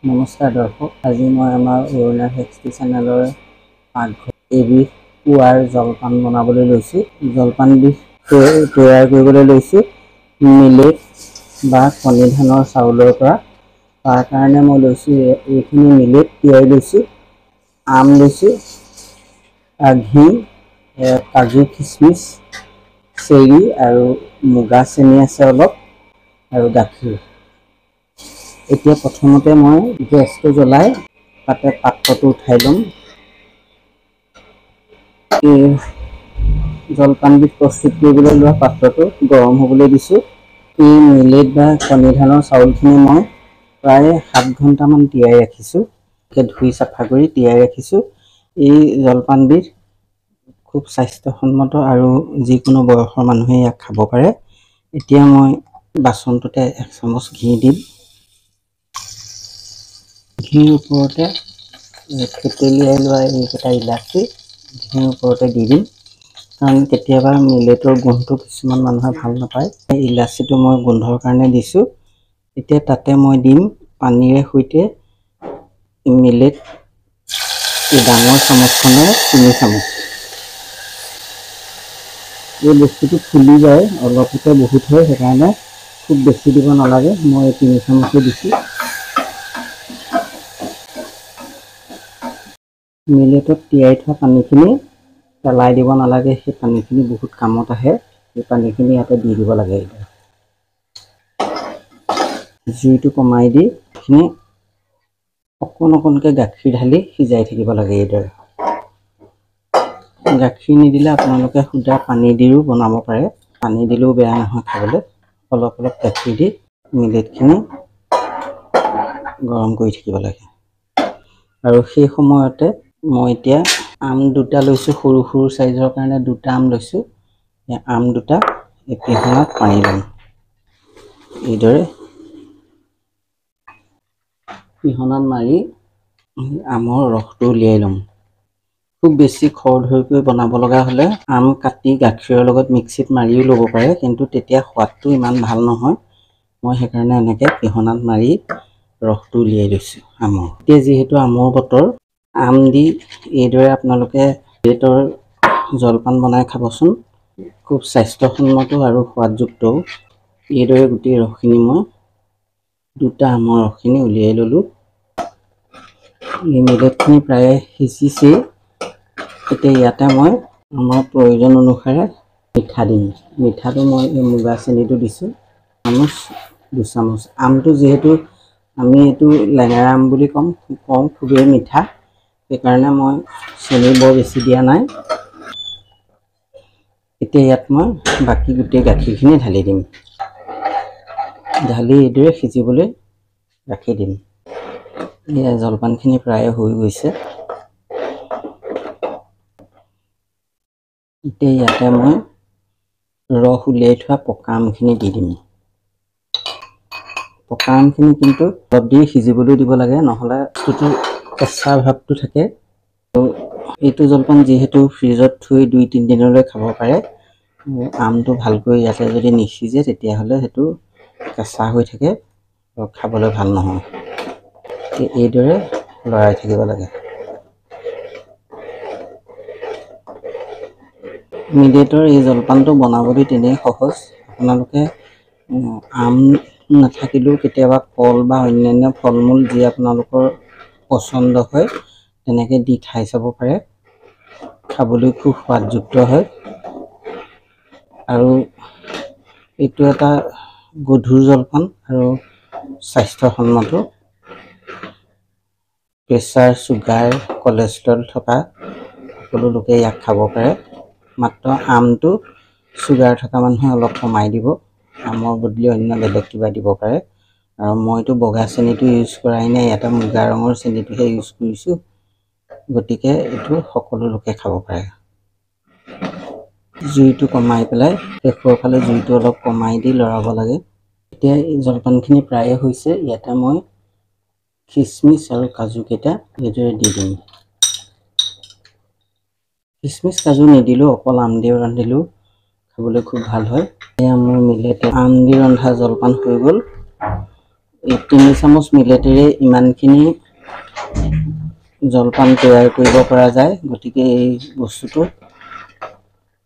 নমস্কাৰ দৰ্শক, আজি মই আমাৰ অৰুণা ভেক্সটি চেনেলৰ পাকঘৰ এবিধ পুৱাৰ জলপান বনাবলৈ লৈছোঁ। জলপানবিধ তৈয়াৰ কৰিবলৈ লৈছোঁ মিলেট বা কণী ধানৰ চাউলৰ পৰা। তাৰ কাৰণে মই লৈছোঁ এইখিনি মিলেট তিয়াই লৈছোঁ, আম লৈছোঁ, ঘি, কাজু কিচমিচ, চেৰি আৰু মুগা চেনি আছে অলপ আৰু গাখীৰ। এতিয়া প্ৰথমতে মই গেছটো জ্বলাই তাতে পাত্ৰটো উঠাই ল'ম। জলপানবিধ প্ৰস্তুত কৰিবলৈ লোৱা পাত্ৰটো গৰম হ'বলৈ দিছোঁ। এই মিলেট বা কণী ধানৰ চাউলখিনি মই প্ৰায় 7 ঘণ্টামান তিয়াই ৰাখিছোঁ। ধুই চাফা কৰি তিয়াই ৰাখিছোঁ। এই জলপানবিধ খুব স্বাস্থ্যসন্মত আৰু যিকোনো বয়সৰ মানুহে ইয়াক খাব পাৰে। এতিয়া মই বাচনটোতে 1 চামুচ ঘি দিম। ঘিৰ ওপৰতে থেতেলিয়াই লোৱা এইকেইটা ইলাচি ঘিৰ ওপৰতে দি দিম, কাৰণ কেতিয়াবা মিলেটৰ গোন্ধটো কিছুমান মানুহে ভাল নাপায়। ইলাচিটো মই গোন্ধৰ কাৰণে দিছোঁ। এতিয়া তাতে মই দিম পানীৰে সৈতে মিলেট ডাঙৰ চামুচখনেৰে 3 চামুচ। এই বস্তুটো ফুলি যায়, অলপতে বহুত হয়, সেইকাৰণে খুব বেছি দিব নালাগে। মই 3 চামুচে দিছোঁ। মিলেটত তিয়াই থোৱা পানীখিনি পেলাই দিব নালাগে, সেই পানীখিনি বহুত কামত আহে। সেই পানীখিনি ইয়াতে দি দিব লাগে। জুইটো কমাই দি এইখিনি অকণ অকণকৈ গাখীৰ ঢালি সিজাই থাকিব লাগে এইদৰে। গাখীৰ নিদিলে আপোনালোকে সুদা পানী দিও বনাব পাৰে, পানী দিলেও বেয়া নহয় খাবলৈ। অলপ অলপ গাখীৰ দি মিলেটখিনি গৰম কৰি থাকিব লাগে। আৰু সেই সময়তে মই এতিয়া আম 2টা লৈছোঁ, সৰু সৰু চাইজৰ কাৰণে 2টা আম লৈছোঁ। এই আম 2টা এই পিহনাত মাৰি ল'ম। এইদৰে পিহনাত মাৰি আমৰ ৰসটো উলিয়াই ল'ম। খুব বেছি খৰধৰকৈ বনাব লগা হ'লে আম কাটি গাখীৰৰ লগত মিক্সিত মাৰিও ল'ব পাৰে, কিন্তু তেতিয়া সোৱাদটো ইমান ভাল নহয়। মই সেইকাৰণে এনেকৈ পিহনাত মাৰি ৰসটো উলিয়াই লৈছোঁ আমৰ। এতিয়া যিহেতু আমৰ বতৰ, আম দি এইদৰে আপোনালোকে মিলেটৰ জলপান বনাই খাবচোন। খুব স্বাস্থ্যসন্মত আৰু সোৱাদযুক্তও। এইদৰে গোটেই ৰসখিনি মই 2টা আমৰ ৰসখিনি উলিয়াই ল'লোঁ। এই মিলেটখিনি প্ৰায় সিজিছেই। এতিয়া ইয়াতে মই আমাৰ প্ৰয়োজন অনুসাৰে মিঠা দিম। মিঠাটো মই এই মুগা চেনিটো দিছোঁ 2 চামুচ। আমটো যিহেতু আমি এইটো লেঙেৰা আম বুলি কওঁ, খুবেই মিঠা, সেইকাৰণে মই চেনি বৰ বেছি দিয়া নাই। এতিয়া ইয়াত মই বাকী গোটেই গাখীৰখিনি ঢালি দিম। ঢালি এইদৰে সিজিবলৈ ৰাখি দিম। এয়া জলপানখিনি প্ৰায় হৈ গৈছে। এতিয়া ইয়াতে মই ৰস উলিয়াই থোৱা পকা আমখিনি দি দিম। পকা আমখিনি কিন্তু অলপ দেৰি সিজিবলৈ দিব লাগে, নহ'লে বস্তুটো কেঁচা ভাৱটো থাকে। এইটো জলপান যিহেতু ফ্ৰিজত থৈ 2-3 দিনলৈ খাব পাৰে। আমটো ভালকৈ ইয়াতে যদি নিসিজে তেতিয়াহ'লে সেইটো কেঁচা হৈ থাকে আৰু খাবলৈ ভাল নহয়। এইদৰে লৰাই থাকিব লাগে। মিলেটৰ এই জলপানটো বনাবলৈ তেনেই সহজ। আপোনালোকে আম নাথাকিলেও কেতিয়াবা কল বা অন্যান্য ফল-মূল যি আপোনালোকৰ পচন্দ হয় তেনেকৈ দি খাই চাব পাৰে। খাবলৈ খুব সোৱাদযুক্ত হয় আৰু এইটো এটা গধুৰ জলপান আৰু স্বাস্থ্যসন্মত। প্ৰেছাৰ, চুগাৰ, কলেষ্ট্ৰল থকা সকলো লোকে ইয়াক খাব পাৰে। মাত্ৰ আমটো চুগাৰ থকা মানুহে অলপ কমাই দিব, আমৰ বদলি অন্য বেলেগ কিবা দিব পাৰে। আৰু মইতো বগা চেনিটো ইউজ কৰাই নাই, ইয়াতে মুগা ৰঙৰ চেনিটোহে ইউজ কৰিছোঁ। গতিকে এইটো সকলো লোকে খাব পাৰে। জুইটো কমাই পেলাই শেষৰ ফালে জুইটো অলপ কমাই দি লৰাব লাগে। এতিয়া এই জলপানখিনি প্ৰায়ে হৈছে। ইয়াতে মই কিচমিচ আৰু কাজুকেইটা এইদৰে দি দিম। কিচমিচ কাজু নিদিলেও অকল আম দি ৰান্ধিলেও খাবলৈ খুব ভাল হয়। এয়া মোৰ মিলেটৰ আম দি ৰন্ধা জলপান হৈ গ'ল। এই 3 চামুচ মিলেটেৰে ইমানখিনি জলপান তৈয়াৰ কৰিব পৰা যায়। গতিকে এই বস্তুটো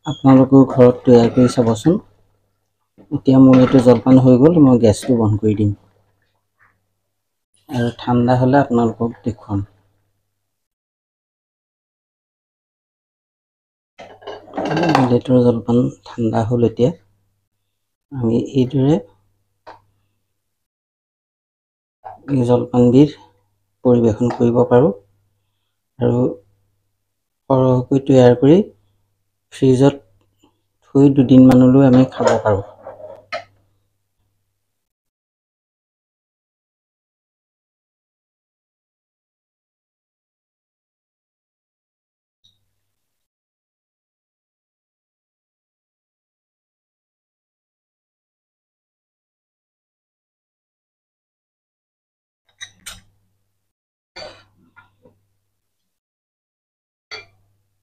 আপোনালোকেও ঘৰত তৈয়াৰ কৰি চাবচোন। এতিয়া মোৰ এইটো জলপান হৈ গ'ল, মই গেছটো বন্ধ কৰি দিম আৰু ঠাণ্ডা হ'লে আপোনালোকক দেখুৱাম। মিলেটৰ জলপান ঠাণ্ডা হ'ল। এতিয়া আমি এইদৰে এই জলপানবিধ পৰিৱেশন কৰিব পাৰোঁ আৰু সৰহকৈ তৈয়াৰ কৰি ফ্ৰিজত থৈ 2 দিনমানলৈ আমি খাব পাৰোঁ।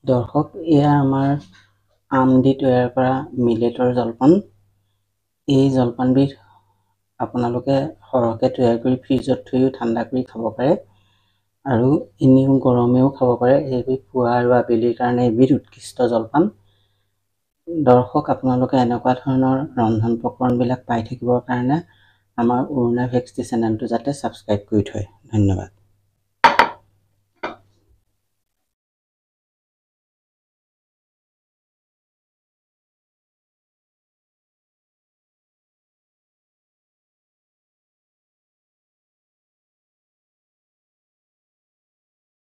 দৰ্শক, এয়া আমাৰ আম দি তৈয়াৰ কৰা মিলেটৰ জলপান। এই জলপানবিধ আপোনালোকে সৰহকৈ তৈয়াৰ কৰি ফ্ৰিজত থৈও ঠাণ্ডা কৰি খাব পাৰে আৰু এনেও গৰমেও খাব পাৰে। এইবিধ পুৱা আৰু আবেলিৰ কাৰণে এবিধ উৎকৃষ্ট জলপান। দৰ্শক, আপোনালোকে এনেকুৱা ধৰণৰ ৰন্ধন প্ৰকৰণবিলাক পাই থাকিবৰ কাৰণে আমাৰ অৰুণা ভেক্সটি চেনেলটো যাতে ছাবস্ক্ৰাইব কৰি থয়। ধন্যবাদ।